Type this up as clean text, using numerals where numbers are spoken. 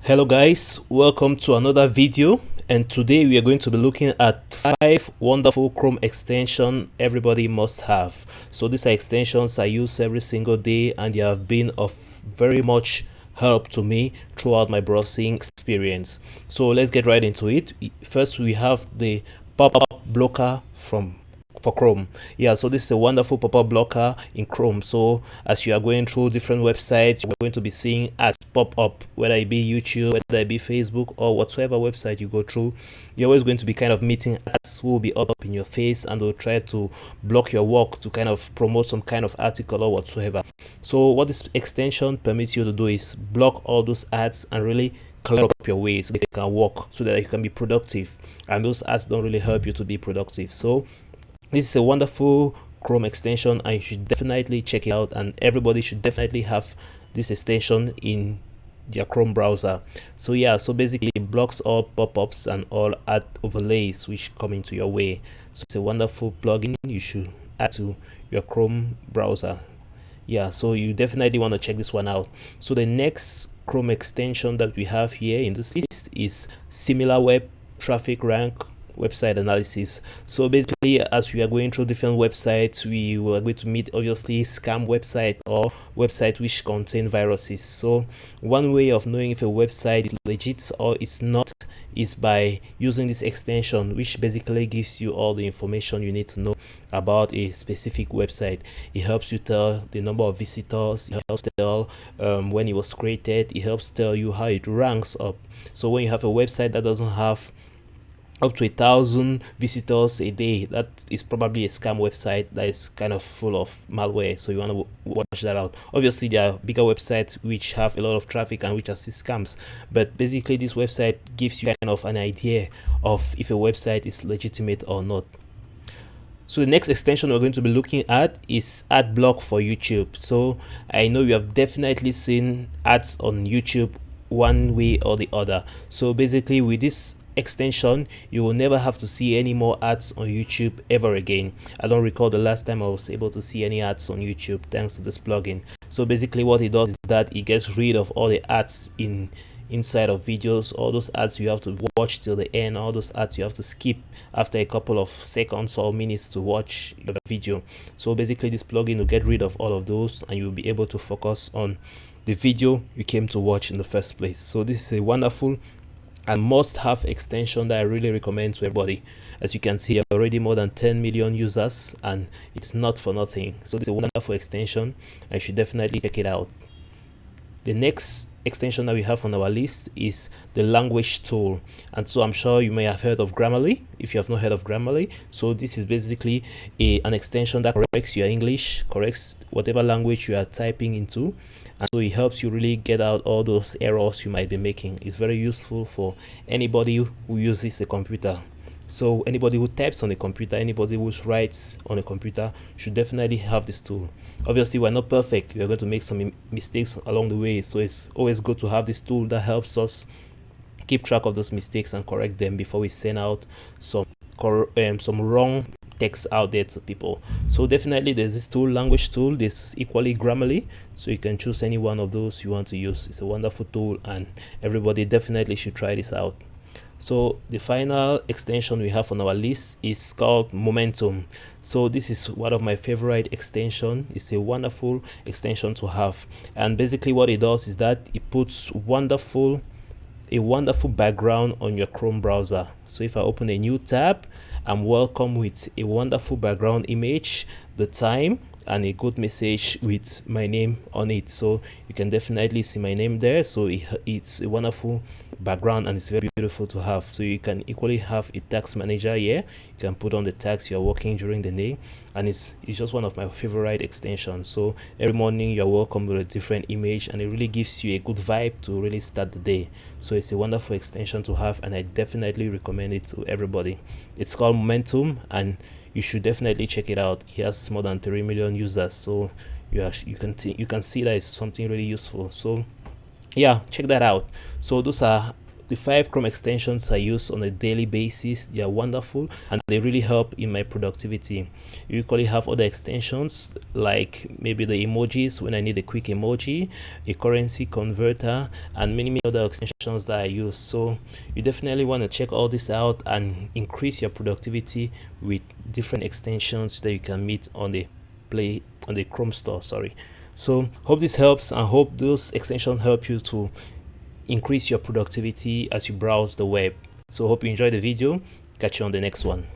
Hello guys, welcome to another video, and today we are going to be looking at 5 wonderful Chrome extensions everybody must have. So these are extensions I use every single day and they have been of very much help to me throughout my browsing experience. So let's get right into it. First we have the pop-up blocker for Chrome. Yeah, so this is a wonderful pop-up blocker in Chrome. So as you are going through different websites, you're going to be seeing ads pop up, whether it be YouTube, whether it be Facebook, or whatsoever website you go through. You're always going to be kind of meeting ads who will be up in your face and will try to block your work to kind of promote some kind of article or whatsoever. So what this extension permits you to do is block all those ads and really clear up your way so they can work, so that you can be productive, and those ads don't really help you to be productive. So this is a wonderful Chrome extension and you should definitely check it out, and everybody should definitely have this extension in their Chrome browser. So yeah, so basically it blocks all pop-ups and all ad overlays which come into your way. So it's a wonderful plugin you should add to your Chrome browser. Yeah, so you definitely want to check this one out. So the next Chrome extension that we have here in this list is SimilarWeb Traffic Rank Website Analysis. So basically, as we are going through different websites, we were going to meet obviously scam website or website which contain viruses. So one way of knowing if a website is legit or it's not is by using this extension, which basically gives you all the information you need to know about a specific website. It helps you tell the number of visitors, it helps tell when it was created, it helps tell you how it ranks up. So when you have a website that doesn't have up to 1,000 visitors a day, that is probably a scam website that is kind of full of malware, so you want to watch that out. Obviously there are bigger websites which have a lot of traffic and which are scams, but basically this website gives you kind of an idea of if a website is legitimate or not. So the next extension we're going to be looking at is Adblock for YouTube. So I know you have definitely seen ads on YouTube one way or the other. So basically with this extension, you will never have to see any more ads on YouTube ever again. I don't recall the last time I was able to see any ads on YouTube thanks to this plugin. So basically what it does is that it gets rid of all the ads inside of videos, all those ads you have to watch till the end, all those ads you have to skip after a couple of seconds or minutes to watch your video. So basically this plugin will get rid of all of those and you'll be able to focus on the video you came to watch in the first place. So this is a wonderful and must-have extension that I really recommend to everybody. As you can see, already more than 10 million users and it's not for nothing. So it's a wonderful extension. I should definitely check it out. The next extension that we have on our list is the language tool, and so I'm sure you may have heard of Grammarly. If you have not heard of Grammarly, so this is basically an extension that corrects your English, corrects whatever language you are typing into, and so it helps you really get out all those errors you might be making. It's very useful for anybody who uses a computer. So anybody who types on a computer, anybody who writes on a computer should definitely have this tool. Obviously we're not perfect, we're going to make some mistakes along the way, so it's always good to have this tool that helps us keep track of those mistakes and correct them before we send out some wrong text out there to people. So definitely there's this tool, language tool, this equally Grammarly, so you can choose any one of those you want to use. It's a wonderful tool and everybody definitely should try this out. So the final extension we have on our list is called Momentum. So this is one of my favorite extension. It's a wonderful extension to have, and basically what it does is that it puts a wonderful background on your Chrome browser. So if I open a new tab, I'm welcome with a wonderful background image, the time, and a good message with my name on it. So you can definitely see my name there. So it's a wonderful background and it's very beautiful to have. So you can equally have a task manager here. You can put on the tasks you're working during the day, and it's just one of my favorite extensions. So every morning you're welcome with a different image and it really gives you a good vibe to really start the day. So it's a wonderful extension to have and I definitely recommend it to everybody. It's called Momentum and you should definitely check it out. It has more than 3 million users, so you can see that it's something really useful. So yeah, check that out. So those are the 5 Chrome extensions I use on a daily basis. They are wonderful and they really help in my productivity. You equally have other extensions like maybe the emojis when I need a quick emoji, a currency converter, and many other extensions that I use. So you definitely want to check all this out and increase your productivity with different extensions that you can meet on the Chrome store. So hope this helps, and hope those extensions help you to increase your productivity as you browse the web. So hope you enjoyed the video. Catch you on the next one.